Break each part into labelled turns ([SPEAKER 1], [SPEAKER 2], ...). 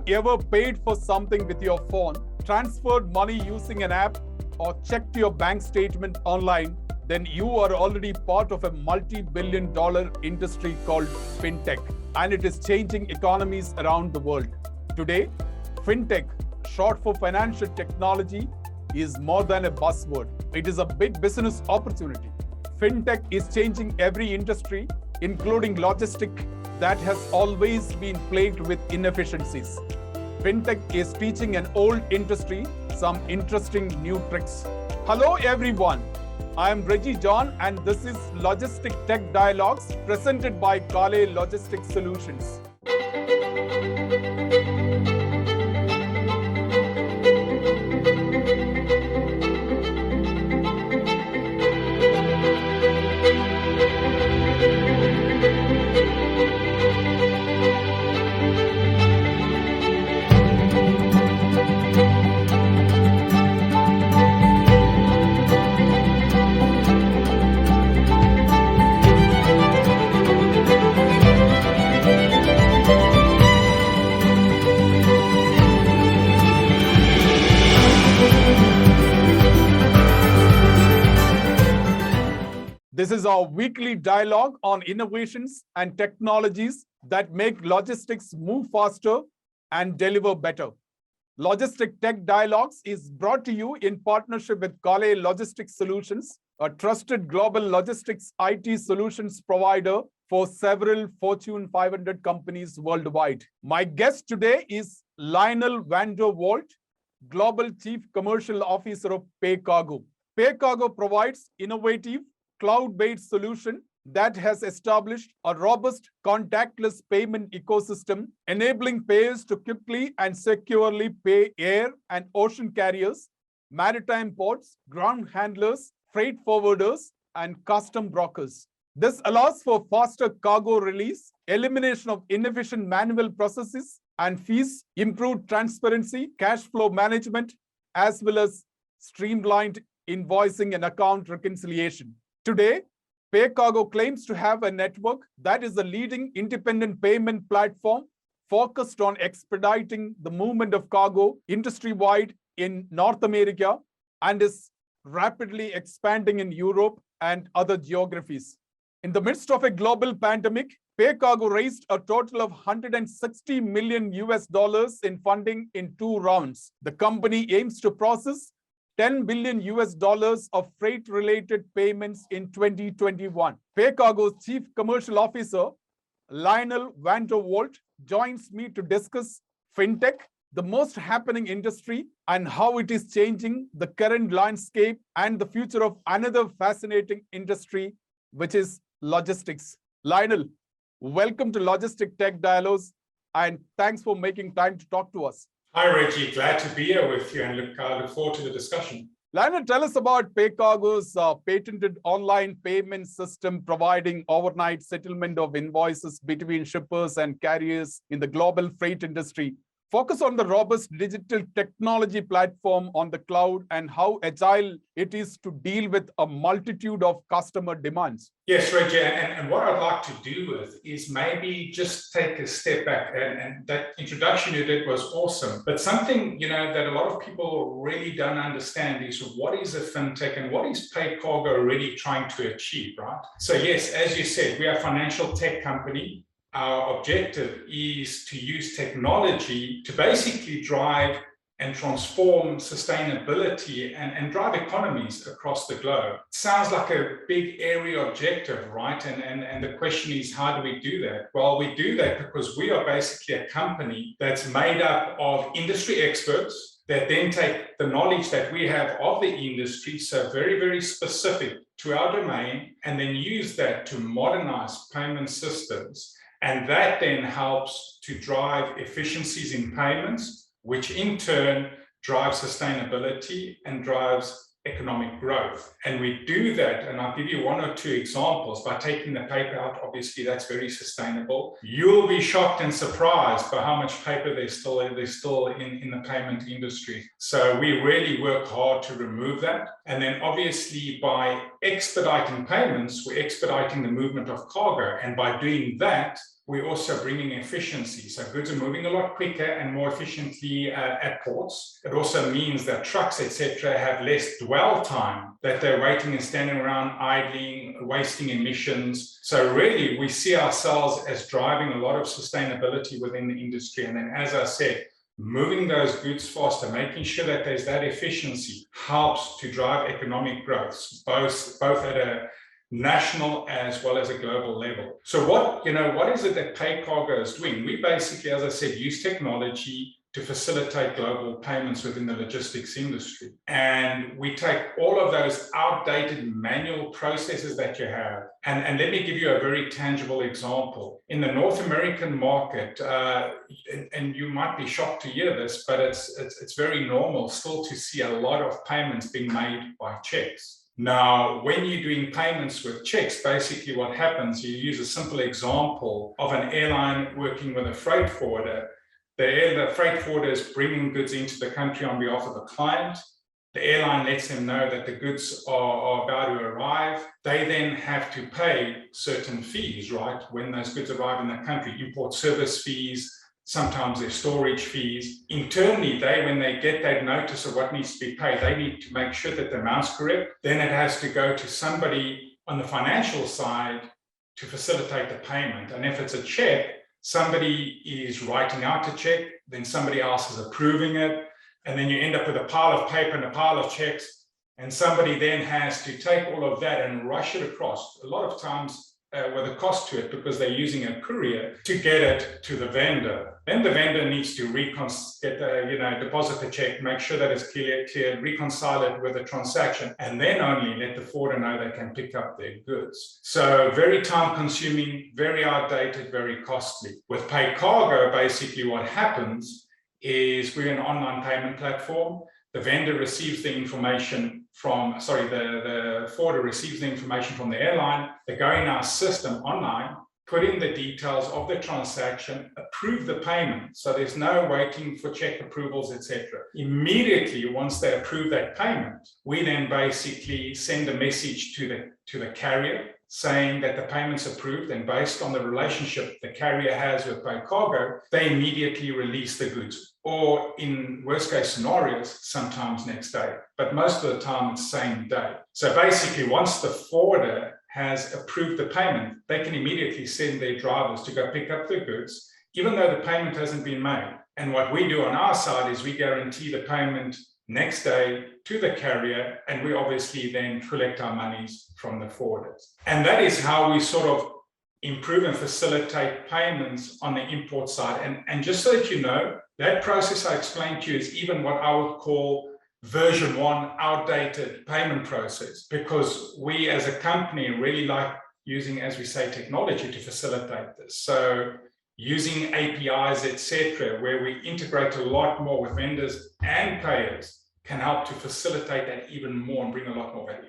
[SPEAKER 1] ever paid for something with your phone, transferred money using an app, or checked your bank statement online, then you are already part of a multi-billion-dollar industry called fintech, and it is changing economies around the world. Today, fintech, short for financial technology, is more than a buzzword. It is a big business opportunity. Fintech is changing every industry, including logistics, that has always been plagued with inefficiencies. Fintech is teaching an old industry some interesting new tricks. Hello everyone, I am Reggie John and this is Logistic Tech Dialogues presented by Kale Logistics Solutions. This is our weekly dialogue on innovations and technologies that make logistics move faster and deliver better. Logistic Tech Dialogues is brought to you in partnership with Kale Logistics Solutions, a trusted global logistics IT solutions provider for several Fortune 500 companies worldwide. My guest today is Lionel Walt, Global Chief Commercial Officer of PayCargo. PayCargo provides innovative cloud-based solution that has established a robust contactless payment ecosystem, enabling payers to quickly and securely pay air and ocean carriers, maritime ports, ground handlers, freight forwarders, and custom brokers. This allows for faster cargo release, elimination of inefficient manual processes and fees, improved transparency, cash flow management, as well as streamlined invoicing and account reconciliation. Today, PayCargo claims to have a network that is a leading independent payment platform focused on expediting the movement of cargo industry-wide in North America and is rapidly expanding in Europe and other geographies. In the midst of a global pandemic, PayCargo raised a total of $160 million in funding in 2 rounds. The company aims to process $10 billion of freight-related payments in 2021. PayCargo's Chief Commercial Officer, Lionel Walt, joins me to discuss fintech, the most happening industry, and how it is changing the current landscape and the future of another fascinating industry, which is logistics. Lionel, welcome to Logistic Tech Dialogues, and thanks for making time to talk to us.
[SPEAKER 2] Hi, Reggie. Glad to be here with you and look forward to the discussion.
[SPEAKER 1] Lionel, tell us about PayCargo's patented online payment system providing overnight settlement of invoices between shippers and carriers in the global freight industry. Focus on the robust digital technology platform on the cloud and how agile it is to deal with a multitude of customer demands.
[SPEAKER 2] Yes, Reggie, and what I'd like to do with is maybe just take a step back, and that introduction you did was awesome. But something, that a lot of people really don't understand is what is a fintech and what is PayCargo really trying to achieve, right? So yes, as you said, we are a financial tech company. Our objective is to use technology to basically drive and transform sustainability and drive economies across the globe. Sounds like a big area objective, right? And the question is, how do we do that? Well, we do that because we are basically a company that's made up of industry experts that then take the knowledge that we have of the industry, so very, very specific to our domain, and then use that to modernize payment systems. And that then helps to drive efficiencies in payments, which in turn drives sustainability and drives economic growth. And we do that, and I'll give you 1 or 2 examples. By taking the paper out, obviously that's very sustainable. You'll be shocked and surprised by how much paper there's still in the payment industry. So we really work hard to remove that. And then obviously by expediting payments, we're expediting the movement of cargo. And by doing that, we're also bringing efficiency. So goods are moving a lot quicker and more efficiently at ports. It also means that trucks, etc., have less dwell time, that they're waiting and standing around idling, wasting emissions. So really, we see ourselves as driving a lot of sustainability within the industry. And then, as I said, moving those goods faster, making sure that there's that efficiency helps to drive economic growth, both at a national as well as a global level. So what is it that PayCargo is doing? We basically, as I said, use technology to facilitate global payments within the logistics industry. And we take all of those outdated manual processes that you have. And let me give you a very tangible example. In the North American market, and you might be shocked to hear this, but it's very normal still to see a lot of payments being made by checks. Now, when you're doing payments with checks, basically what happens, you use a simple example of an airline working with a freight forwarder. The freight forwarder is bringing goods into the country on behalf of the client. The airline lets them know that the goods are about to arrive. They then have to pay certain fees, right? When those goods arrive in the country, import service fees, sometimes their storage fees. Internally, when they get that notice of what needs to be paid, they need to make sure that the amount's correct. Then it has to go to somebody on the financial side to facilitate the payment. And if it's a check, somebody is writing out the check, then somebody else is approving it. And then you end up with a pile of paper and a pile of checks. And somebody then has to take all of that and rush it across. A lot of times, with a cost to it because they're using a courier to get it to the vendor. Then the vendor needs to deposit the check, make sure that it's cleared, reconcile it with the transaction, and then only let the forwarder know they can pick up their goods. So very time consuming, very outdated, very costly. With PayCargo, basically what happens is we're an online payment platform. The vendor receives the information the forwarder receives the information from the airline. They go in our system online, put in the details of the transaction, approve the payment. So there's no waiting for check approvals, etc. Immediately, once they approve that payment, we then basically send a message to the carrier saying that the payment's approved, and based on the relationship the carrier has with PayCargo, they immediately release the goods. Or in worst case scenarios, sometimes next day, but most of the time it's same day. So basically, once the forwarder has approved the payment, they can immediately send their drivers to go pick up the goods, even though the payment hasn't been made. And what we do on our side is we guarantee the payment next day to the carrier, and we obviously then collect our monies from the forwarders. And that is how we sort of improve and facilitate payments on the import side. And just so that you know, that process I explained to you is even what I would call version 1 outdated payment process, because we as a company really like using, as we say, technology to facilitate this. So using APIs, etc., where we integrate a lot more with vendors and payers, can help to facilitate that even more and bring a lot more value.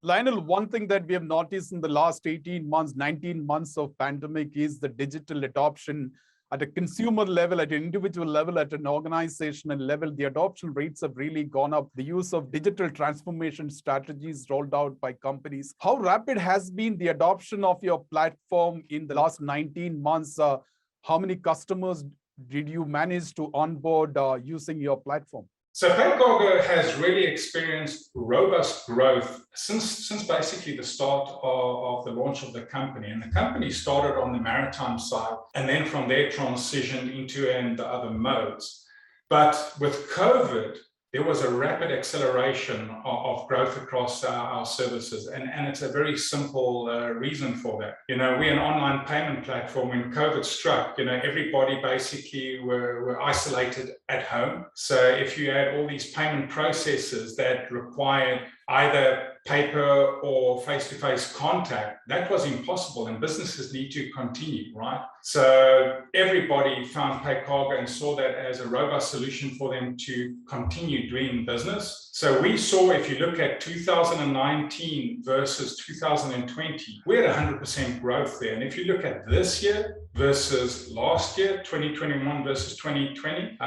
[SPEAKER 1] Lionel, one thing that we have noticed in the last 18 months, 19 months of pandemic is the digital adoption at a consumer level, at an individual level, at an organizational level. The adoption rates have really gone up. The use of digital transformation strategies rolled out by companies. How rapid has been the adoption of your platform in the last 19 months? How many customers did you manage to onboard using your platform?
[SPEAKER 2] So PayCargo has really experienced robust growth since basically the start of the launch of the company. And the company started on the maritime side, and then from there transitioned into the other modes. But with COVID, there was a rapid acceleration of growth across our services. And it's a very simple reason for that. We're an online payment platform. When COVID struck, everybody basically were isolated at home. So if you had all these payment processes that required either paper or face-to-face contact, that was impossible, and businesses need to continue, right? So everybody found PayCargo and saw that as a robust solution for them to continue doing business. So we saw, if you look at 2019 versus 2020, we had 100% growth there. And if you look at this year versus last year, 2021 versus 2020,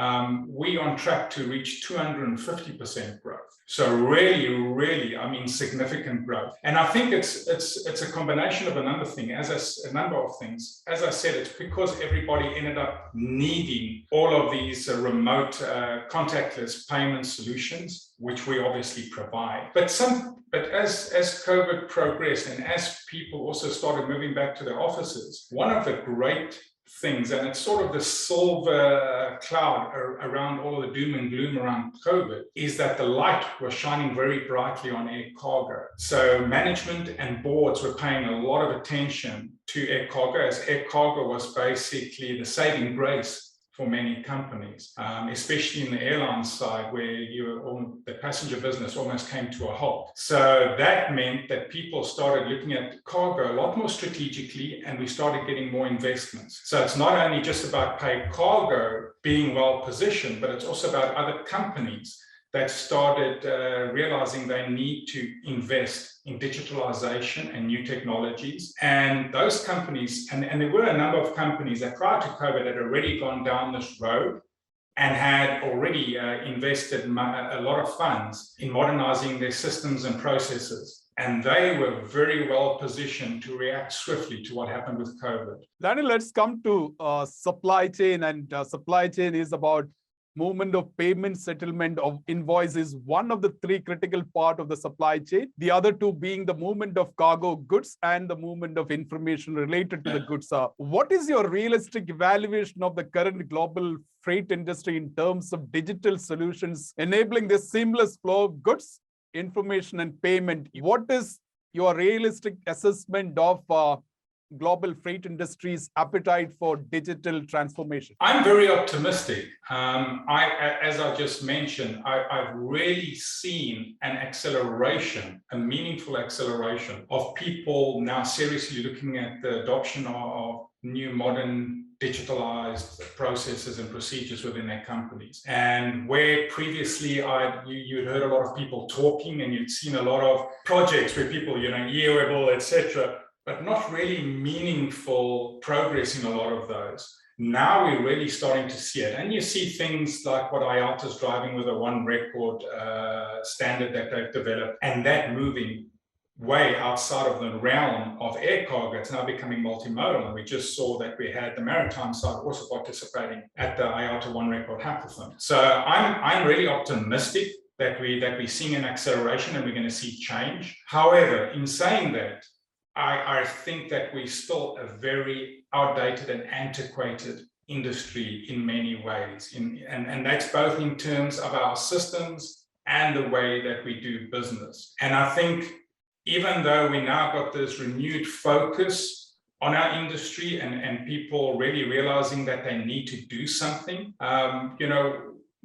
[SPEAKER 2] we're on track to reach 250% growth. So really, I mean, significant growth. And I think it's a combination of a number of things. As I said, it's because everybody ended up needing all of these remote contactless payment solutions, which we obviously provide. But as COVID progressed and as people also started moving back to their offices, one of the great things, and it's sort of the silver cloud around all the doom and gloom around COVID, is that the light was shining very brightly on air cargo. So management and boards were paying a lot of attention to air cargo, as air cargo was basically the saving grace for many companies, especially in the airline side, where the passenger business almost came to a halt. So that meant that people started looking at cargo a lot more strategically, and we started getting more investments. So it's not only just about PayCargo being well positioned, but it's also about other companies that started realizing they need to invest in digitalization and new technologies. And those companies, and there were a number of companies that prior to COVID had already gone down this road and had already invested a lot of funds in modernizing their systems and processes. And they were very well positioned to react swiftly to what happened with COVID.
[SPEAKER 1] Lionel, let's come to supply chain. And supply chain is about movement of payment, settlement of invoices, one of the three critical part of the supply chain. The other two being the movement of cargo goods and the movement of information related to the goods. What is your realistic evaluation of the current global freight industry in terms of digital solutions enabling this seamless flow of goods, information, and payment? What is your realistic assessment of global freight industry's appetite for digital transformation?
[SPEAKER 2] I'm very optimistic. As I just mentioned, I've really seen an acceleration, a meaningful acceleration of people now seriously looking at the adoption of new modern digitalized processes and procedures within their companies. And where previously you'd heard a lot of people talking and you'd seen a lot of projects where people, yearable, etc., but not really meaningful progress in a lot of those. Now we're really starting to see it. And you see things like what IATA's driving with a one record standard that they've developed, and that moving way outside of the realm of air cargo. It's now becoming multimodal. And we just saw that we had the maritime side also participating at the IATA one record hackathon. So I'm really optimistic that we're seeing an acceleration and we're going to see change. However, in saying that, I think that we're still a very outdated and antiquated industry in many ways. And that's both in terms of our systems and the way that we do business. And I think even though we now got this renewed focus on our industry and people really realizing that they need to do something,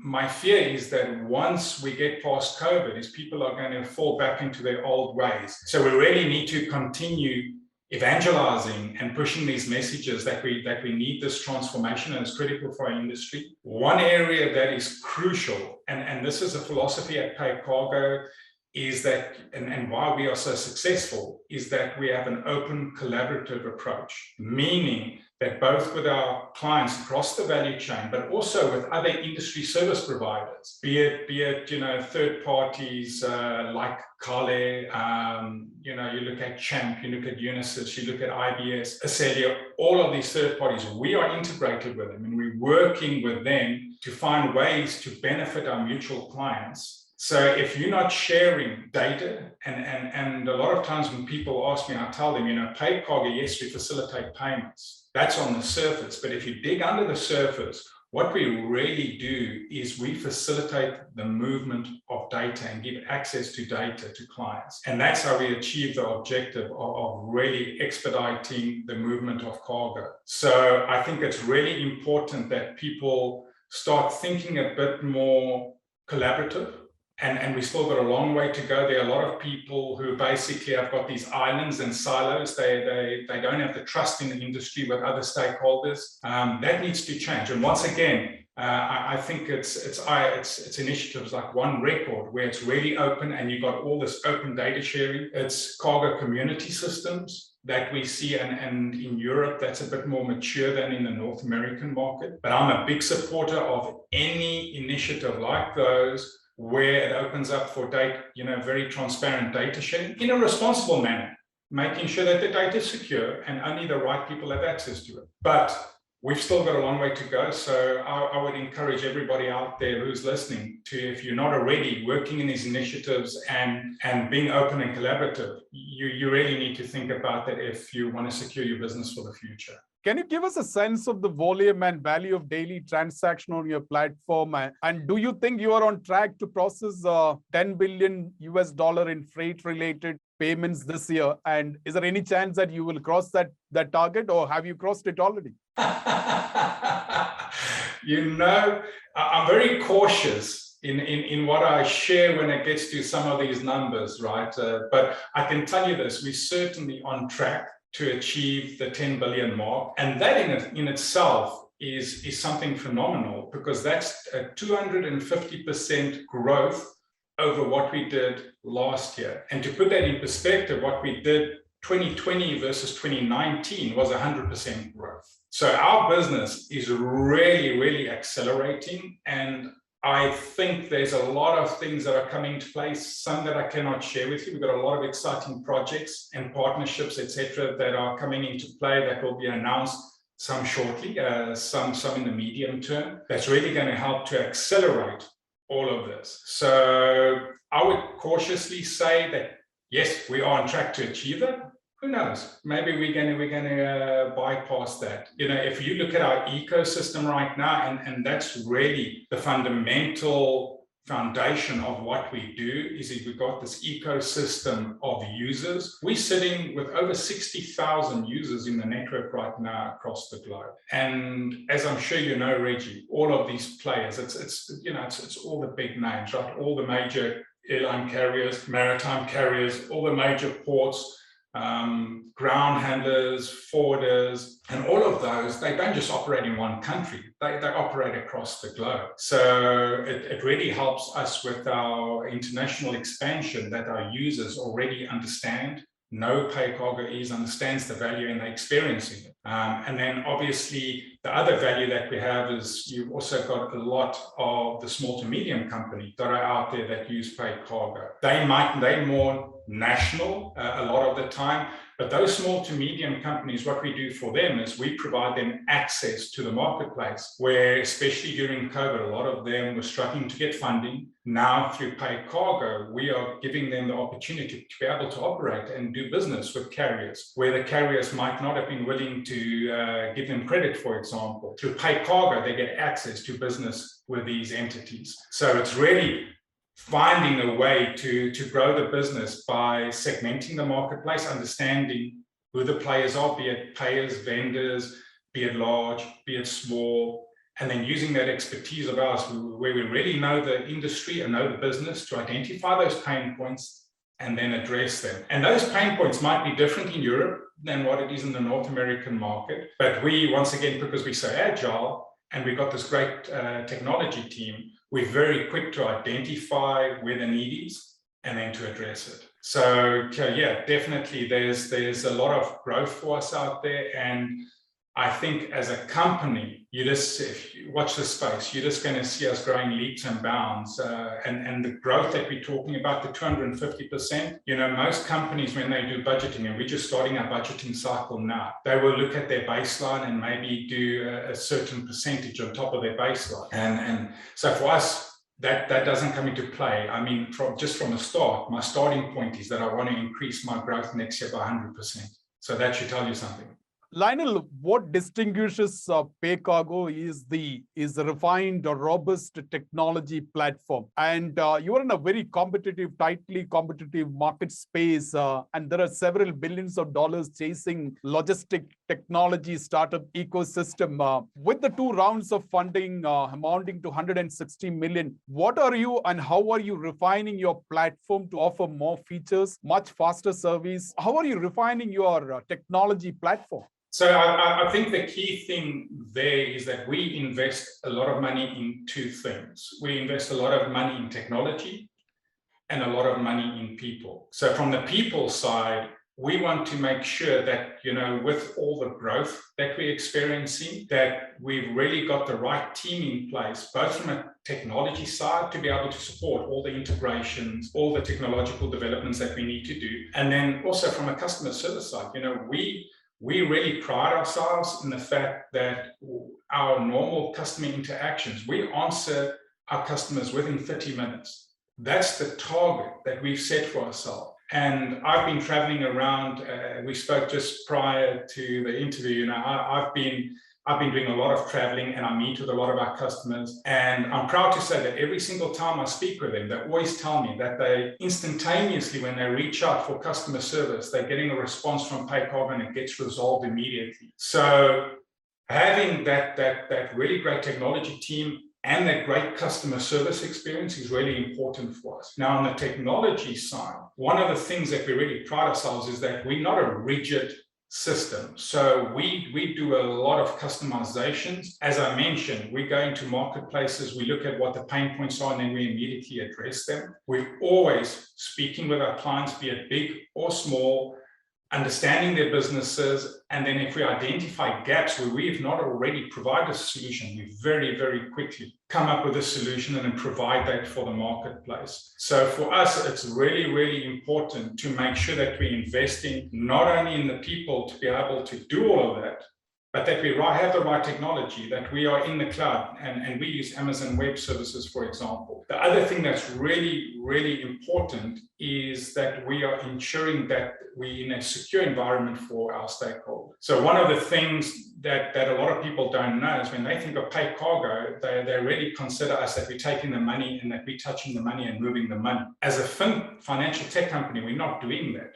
[SPEAKER 2] my fear is that once we get past COVID, is people are going to fall back into their old ways. So we really need to continue evangelizing and pushing these messages that we need this transformation and it's critical for our industry. One area that is crucial, and this is a philosophy at PayCargo, is that, and why we are so successful, is that we have an open collaborative approach, meaning that both with our clients across the value chain, but also with other industry service providers, be it third parties like Kale, you look at Champ, you look at Unisys, you look at IBS, Acelia, all of these third parties, we are integrated with them and we're working with them to find ways to benefit our mutual clients. So if you're not sharing data, and a lot of times when people ask me, I tell them, PayCargo, yes, we facilitate payments. That's on the surface. But if you dig under the surface, what we really do is we facilitate the movement of data and give access to data to clients. And that's how we achieve the objective of really expediting the movement of cargo. So I think it's really important that people start thinking a bit more collaborative. And we still got a long way to go. There are a lot of people who basically have got these islands and silos. They don't have the trust in the industry with other stakeholders. That needs to change. And once again, I think it's initiatives like One Record where it's really open and you've got all this open data sharing. It's cargo community systems that we see, and in Europe that's a bit more mature than in the North American market. But I'm a big supporter of any initiative like those where it opens up for data, very transparent data sharing in a responsible manner, making sure that the data is secure and only the right people have access to it. But we've still got a long way to go. So I would encourage everybody out there who's listening to, if you're not already working in these initiatives and being open and collaborative, you really need to think about that if you want to secure your business for the future.
[SPEAKER 1] Can you give us a sense of the volume and value of daily transaction on your platform? And do you think you are on track to process $10 billion in freight related payments this year? And is there any chance that you will cross that target, or have you crossed it already?
[SPEAKER 2] I'm very cautious in what I share when it gets to some of these numbers, right? But I can tell you this, we're certainly on track to achieve the 10 billion mark. And that in itself is something phenomenal, because that's a 250% growth over what we did last year. And to put that in perspective, what we did 2020 versus 2019 was 100% growth. So our business is really, really accelerating. And I think there's a lot of things that are coming into place, some that I cannot share with you. We've got a lot of exciting projects and partnerships, etc., that are coming into play that will be announced, some shortly, some in the medium term. That's really going to help to accelerate all of this. So I would cautiously say that, yes, we are on track to achieve it. Who knows? Maybe we're going to bypass that. If you look at our ecosystem right now, and that's really the fundamental foundation of what we do, is we've got this ecosystem of users. We're sitting with over 60,000 users in the network right now across the globe. And as I'm sure you know, Reggie, all of these players, it's all the big names, right? All the major airline carriers, maritime carriers, all the major ports, ground handlers, forwarders, and all of those, they don't just operate in one country, they operate across the globe. So it really helps us with our international expansion, that our users already understand, know PayCargo understands the value, and they're experiencing it. And then obviously the other value that we have is you've also got a lot of the small to medium companies that are out there that use PayCargo. They're more national a lot of the time, but those small to medium companies, what we do for them is we provide them access to the marketplace, where especially during COVID, a lot of them were struggling to get funding. Now through PayCargo, we are giving them the opportunity to be able to operate and do business with carriers, where the carriers might not have been willing to give them credit, for example. Through PayCargo, they get access to business with these entities. So it's really finding a way to grow the business by segmenting the marketplace, understanding who the players are, be it payers, vendors, be it large, be it small, and then using that expertise of ours where we really know the industry and know the business to identify those pain points and then address them. And those pain points might be different in Europe than what it is in the North American market. But we, once again, because we're so agile and we've got this great technology team, we're very quick to identify where the need is and then to address it. So yeah, definitely there's a lot of growth for us out there. And I think as a company, if you watch the space, you're just going to see us growing leaps and bounds. And the growth that we're talking about, the 250%, most companies, when they do budgeting, and we're just starting our budgeting cycle now, they will look at their baseline and maybe do a certain percentage on top of their baseline. And so for us, that doesn't come into play. I mean, from the start, my starting point is that I want to increase my growth next year by 100%. So that should tell you something.
[SPEAKER 1] Lionel, what distinguishes PayCargo is the refined or robust technology platform. And you are in a very tightly competitive market space. And there are several billions of dollars chasing logistic technology startup ecosystem. With the 2 rounds of funding amounting to 160 million, what are you and how are you refining your platform to offer more features, much faster service? How are you refining your technology platform?
[SPEAKER 2] So I think the key thing there is that we invest a lot of money in 2 things. We invest a lot of money in technology and a lot of money in people. So from the people side, we want to make sure that, with all the growth that we're experiencing, that we've really got the right team in place, both from a technology side to be able to support all the integrations, all the technological developments that we need to do. And then also from a customer service side, we really pride ourselves in the fact that our normal customer interactions, we answer our customers within 30 minutes. That's the target that we've set for ourselves. And I've been traveling around. We spoke just prior to the interview. I've been doing a lot of traveling, and I meet with a lot of our customers. And I'm proud to say that every single time I speak with them, they always tell me that they instantaneously, when they reach out for customer service, they're getting a response from PayCargo and it gets resolved immediately. So having that really great technology team and that great customer service experience is really important for us. Now, on the technology side, one of the things that we really pride ourselves is that we're not a rigid system. So we do a lot of customizations. As I mentioned, we go into marketplaces, we look at what the pain points are, and then we immediately address them. We're always speaking with our clients, be it big or small, understanding their businesses, and then if we identify gaps where we have not already provided a solution, we very, very quickly come up with a solution and then provide that for the marketplace. So for us, it's really, really important to make sure that we're investing not only in the people to be able to do all of that, but that we have the right technology, that we are in the cloud, and we use Amazon Web Services, for example. The other thing that's really, really important is that we are ensuring that we're in a secure environment for our stakeholders. So one of the things that a lot of people don't know is when they think of PayCargo, they really consider us that we're taking the money and that we're touching the money and moving the money. As a financial tech company, we're not doing that.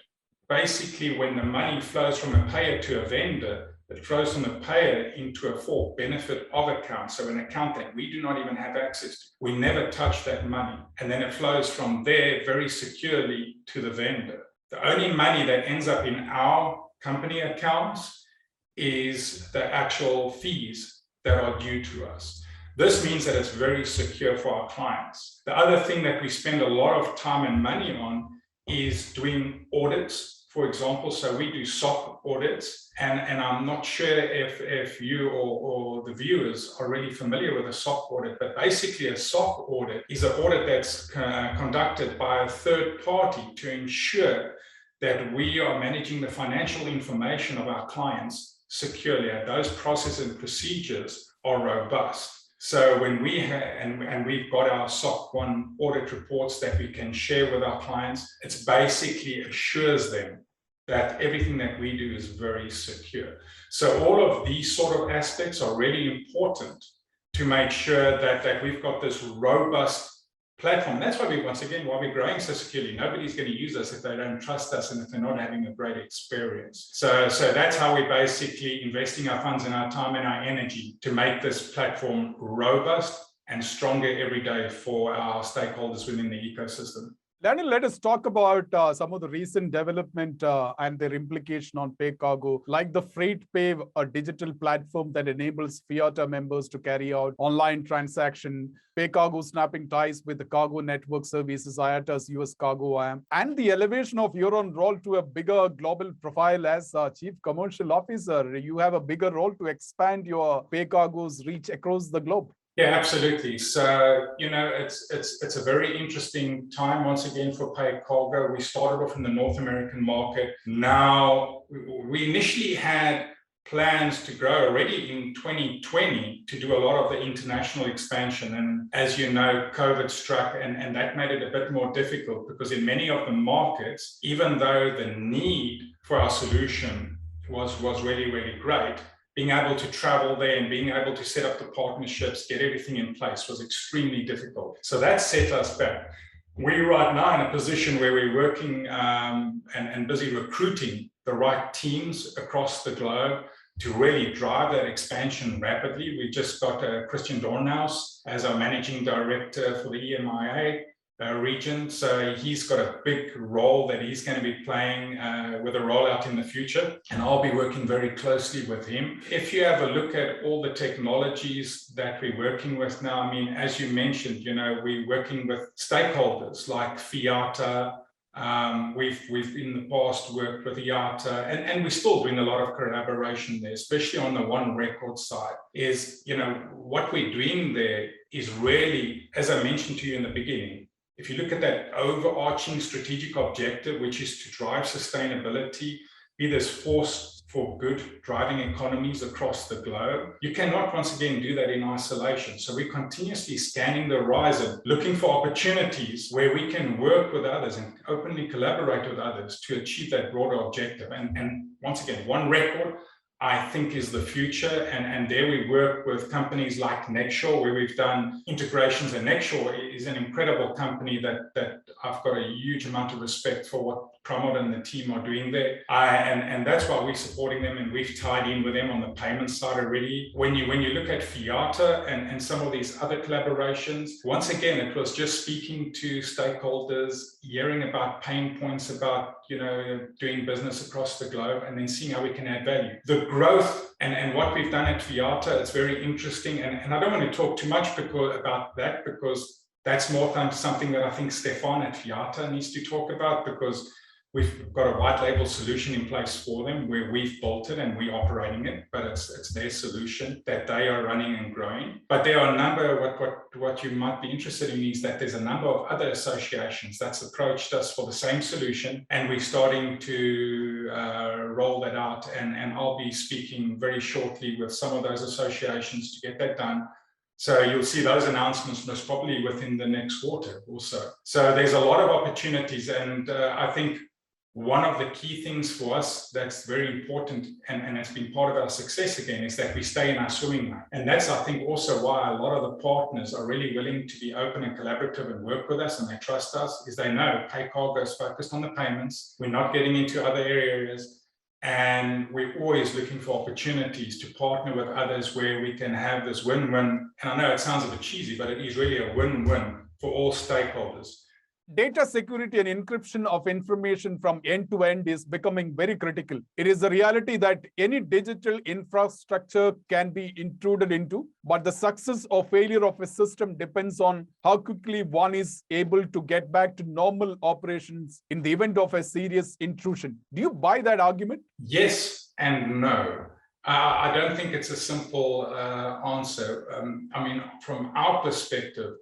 [SPEAKER 2] Basically, when the money flows from a payer to a vendor, it flows from a payer into a for benefit of account. So an account that we do not even have access to. We never touch that money. And then it flows from there very securely to the vendor. The only money that ends up in our company accounts is the actual fees that are due to us. This means that it's very secure for our clients. The other thing that we spend a lot of time and money on is doing audits, for example. So we do SOC audits, and I'm not sure if you or the viewers are really familiar with a SOC audit, but basically a SOC audit is an audit that's conducted by a third party to ensure that we are managing the financial information of our clients securely, and those processes and procedures are robust. So when we and we've got our SOC 1 audit reports that we can share with our clients, it's basically assures them that everything that we do is very secure. So all of these sort of aspects are really important to make sure that we've got this robust platform. That's why why we're growing so securely. Nobody's going to use us if they don't trust us and if they're not having a great experience. So that's how we're basically investing our funds and our time and our energy to make this platform robust and stronger every day for our stakeholders within the ecosystem.
[SPEAKER 1] Lionel, let us talk about some of the recent development and their implication on PayCargo, like the FreightPay, a digital platform that enables FIATA members to carry out online transaction, PayCargo snapping ties with the cargo network services, IATA's US Cargo IAM, and the elevation of your own role to a bigger global profile as Chief Commercial Officer. You have a bigger role to expand your PayCargo's reach across the globe.
[SPEAKER 2] Yeah, absolutely. So, it's a very interesting time once again for PayCargo. We started off in the North American market. Now, we initially had plans to grow already in 2020 to do a lot of the international expansion. And as you know, COVID struck and that made it a bit more difficult because in many of the markets, even though the need for our solution was really, really great, being able to travel there and being able to set up the partnerships, get everything in place was extremely difficult. So that set us back. We're right now in a position where we're working and busy recruiting the right teams across the globe to really drive that expansion rapidly. We just got Christian Dornhaus as our managing director for the EMEA region. So he's got a big role that he's going to be playing with a rollout in the future. And I'll be working very closely with him. If you have a look at all the technologies that we're working with now, I mean, as you mentioned, we're working with stakeholders like FIATA, We've in the past worked with IATA, and we're still doing a lot of collaboration there, especially on the one record side. Is, what we're doing there is really, as I mentioned to you in the beginning, if you look at that overarching strategic objective, which is to drive sustainability, be this force for good, driving economies across the globe, you cannot once again do that in isolation. So we're continuously scanning the horizon, looking for opportunities where we can work with others and openly collaborate with others to achieve that broader objective. And once again, one record, I think, is the future. And there we work with companies like Nextshore, where we've done integrations. And Nextshore is an incredible company that I've got a huge amount of respect for what Pramod and the team are doing there. And that's why we're supporting them, and we've tied in with them on the payment side already. When you look at Fiata and some of these other collaborations, once again, it was just speaking to stakeholders, hearing about pain points about doing business across the globe, and then seeing how we can add value. The growth and what we've done at Fiata, it's very interesting. And I don't want to talk too much about that, because that's more than something that I think Stefan at Fiata needs to talk about, because we've got a white label solution in place for them where we've built it and we're operating it, but it's their solution that they are running and growing. But there are a number, what you might be interested in is that there's a number of other associations that's approached us for the same solution, and we're starting to roll that out. And I'll be speaking very shortly with some of those associations to get that done. So you'll see those announcements most probably within the next quarter or so. So there's a lot of opportunities, and I think one of the key things for us that's very important, and it's been part of our success again, is that we stay in our swimming lane. And that's, I think, also why a lot of the partners are really willing to be open and collaborative and work with us, and they trust us, is they know PayCargo is focused on the payments. We're not getting into other areas. And we're always looking for opportunities to partner with others where we can have this win-win. And I know it sounds a bit cheesy, but it is really a win-win for all stakeholders.
[SPEAKER 1] Data security and encryption of information from end to end is becoming very critical. It is a reality that any digital infrastructure can be intruded into, but the success or failure of a system depends on how quickly one is able to get back to normal operations in the event of a serious intrusion. Do you buy that argument?
[SPEAKER 2] Yes and no. I don't think it's a simple answer. I mean, from our perspective,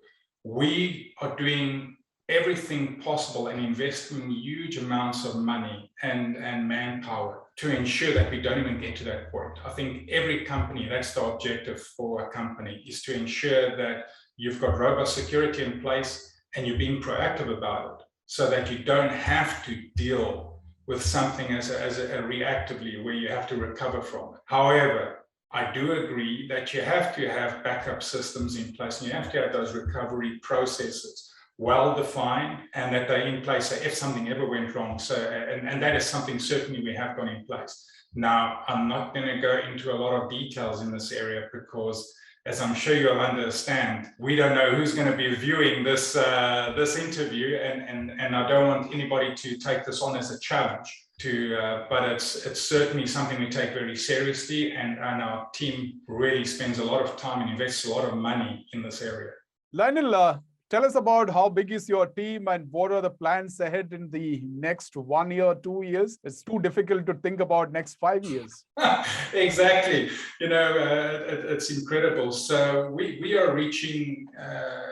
[SPEAKER 2] we are doing everything possible and investing huge amounts of money and manpower to ensure that we don't even get to that point. I think every company, that's the objective for a company, is to ensure that you've got robust security in place and you're being proactive about it, so that you don't have to deal with something as reactively where you have to recover from it. However, I do agree that you have to have backup systems in place, and you have to have those recovery processes well defined, and that they're in place so if something ever went wrong. So, and that is something certainly we have got in place. Now, I'm not going to go into a lot of details in this area because, as I'm sure you'll understand, we don't know who's going to be viewing this this interview, and I don't want anybody to take this on as a challenge. But it's certainly something we take very seriously, and our team really spends a lot of time and invests a lot of money in this area.
[SPEAKER 1] Lionel, tell us about how big is your team and what are the plans ahead in the next 1 year, 2 years? It's too difficult to think about next 5 years.
[SPEAKER 2] Exactly. It's incredible. So we are reaching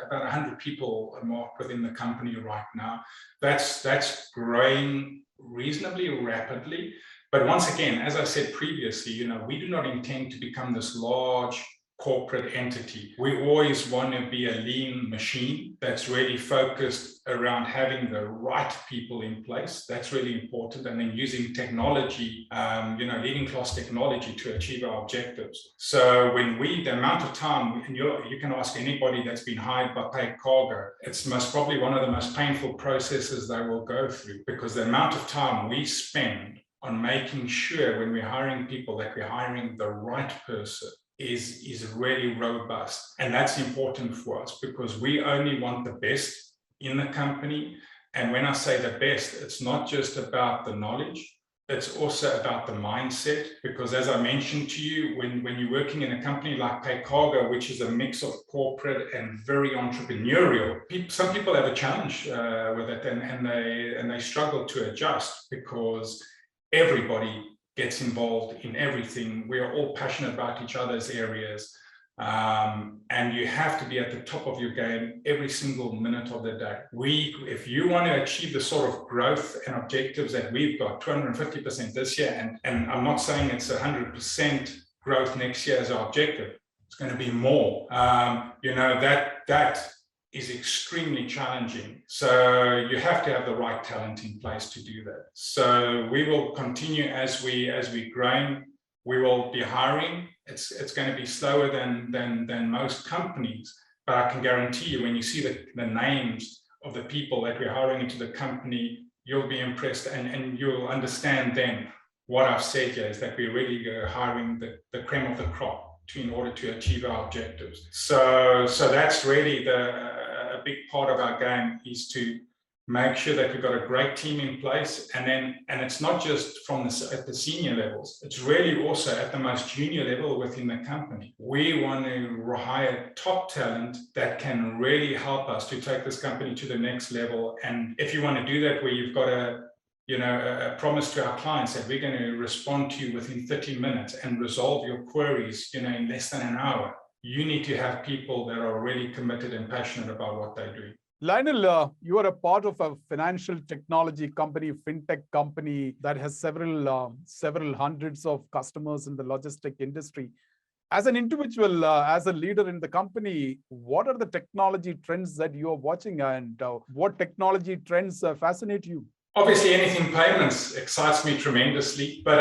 [SPEAKER 2] about 100 people mark within the company right now. That's growing reasonably rapidly. But once again, as I said previously, we do not intend to become this large corporate entity. We always want to be a lean machine that's really focused around having the right people in place. That's really important. And then using technology, leading class technology to achieve our objectives. So when the amount of time, and you can ask anybody that's been hired by PayCargo, it's most probably one of the most painful processes they will go through, because the amount of time we spend on making sure when we're hiring people that we're hiring the right person is really robust. And that's important for us because we only want the best in the company. And when I say the best, it's not just about the knowledge, It's also about the mindset, because as I mentioned to you, when you're working in a company like PayCargo, which is a mix of corporate and very entrepreneurial, some people have a challenge with it, and they struggle to adjust because everybody gets involved in everything. We are all passionate about each other's areas. And you have to be at the top of your game every single minute of the day. If you want to achieve the sort of growth and objectives that we've got, 250% this year, and I'm not saying it's 100% growth next year as our objective, it's going to be more. That is extremely challenging. So you have to have the right talent in place to do that. So we will continue as we grow. We will be hiring. It's going to be slower than most companies, but I can guarantee you, when you see the names of the people that we're hiring into the company, you'll be impressed, and you'll understand then what I've said here is that we're really hiring the cream of the crop in order to achieve our objectives. So that's really a big part of our game, is to make sure that we've got a great team in place, and it's not just at the senior levels, it's really also at the most junior level within the company. We want to hire top talent that can really help us to take this company to the next level. And if you want to do that, where you've got a promise to our clients that we're going to respond to you within 30 minutes and resolve your queries, in less than an hour, you need to have people that are really committed and passionate about what they're doing.
[SPEAKER 1] Lionel, you are a part of a financial technology company, fintech company that has several hundreds of customers in the logistic industry. As an individual, as a leader in the company, what are the technology trends that you are watching, and what technology trends fascinate you?
[SPEAKER 2] Obviously, anything payments excites me tremendously. But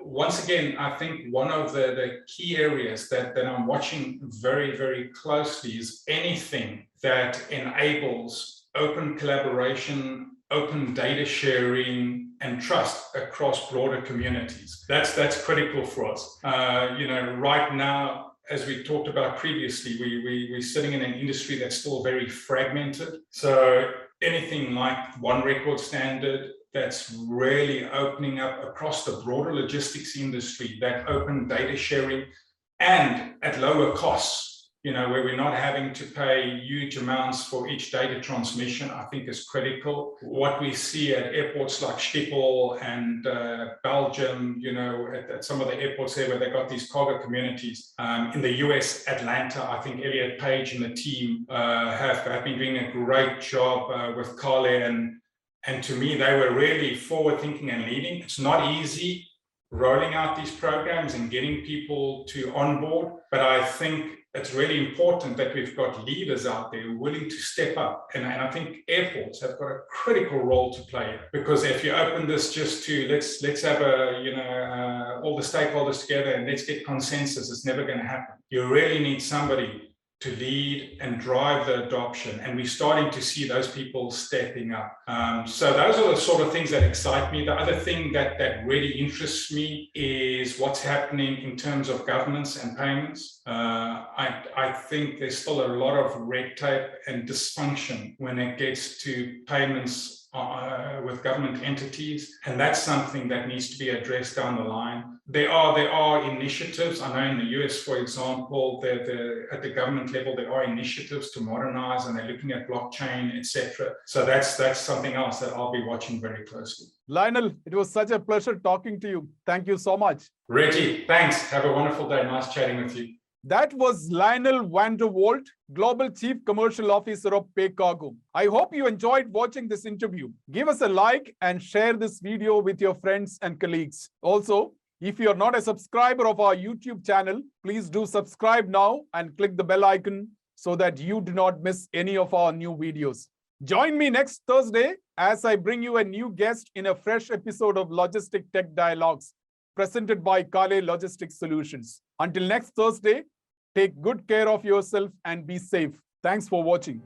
[SPEAKER 2] once again, I think one of the key areas that I'm watching very, very closely is anything that enables open collaboration, open data sharing, and trust across broader communities. That's critical for us. Right now, as we talked about previously, we're sitting in an industry that's still very fragmented. So anything like one record standard that's really opening up across the broader logistics industry, that open data sharing, and at lower costs, where we're not having to pay huge amounts for each data transmission, I think is critical. What we see at airports like Schiphol and Belgium, at some of the airports there where they got these cargo communities. In the US, Atlanta, I think Elliot Page and the team have been doing a great job with Carly, and to me, they were really forward-thinking and leading. It's not easy rolling out these programs and getting people to onboard, but I think it's really important that we've got leaders out there willing to step up. And I think airports have got a critical role to play, because if you open this just to let's have all the stakeholders together and let's get consensus, it's never going to happen. You really need somebody to lead and drive the adoption, and we're starting to see those people stepping up. So those are the sort of things that excite me. The other thing that really interests me is what's happening in terms of governance and payments. I think there's still a lot of red tape and dysfunction when it gets to payments with government entities, and that's something that needs to be addressed down the line. There are initiatives. I know in the US, for example, at the government level, there are initiatives to modernize, and they're looking at blockchain, etc. So that's something else that I'll be watching very closely.
[SPEAKER 1] Lionel, it was such a pleasure talking to you. Thank you so much.
[SPEAKER 2] Reggie, thanks. Have a wonderful day. Nice chatting with you.
[SPEAKER 1] That was Lionel van der Walt, Global Chief Commercial Officer of PayCargo. I hope you enjoyed watching this interview. Give us a like and share this video with your friends and colleagues. Also, if you're not a subscriber of our YouTube channel, please do subscribe now and click the bell icon so that you do not miss any of our new videos. Join me next Thursday as I bring you a new guest in a fresh episode of Logistic Tech Dialogues, presented by Kale Logistics Solutions. Until next Thursday, take good care of yourself and be safe. Thanks for watching.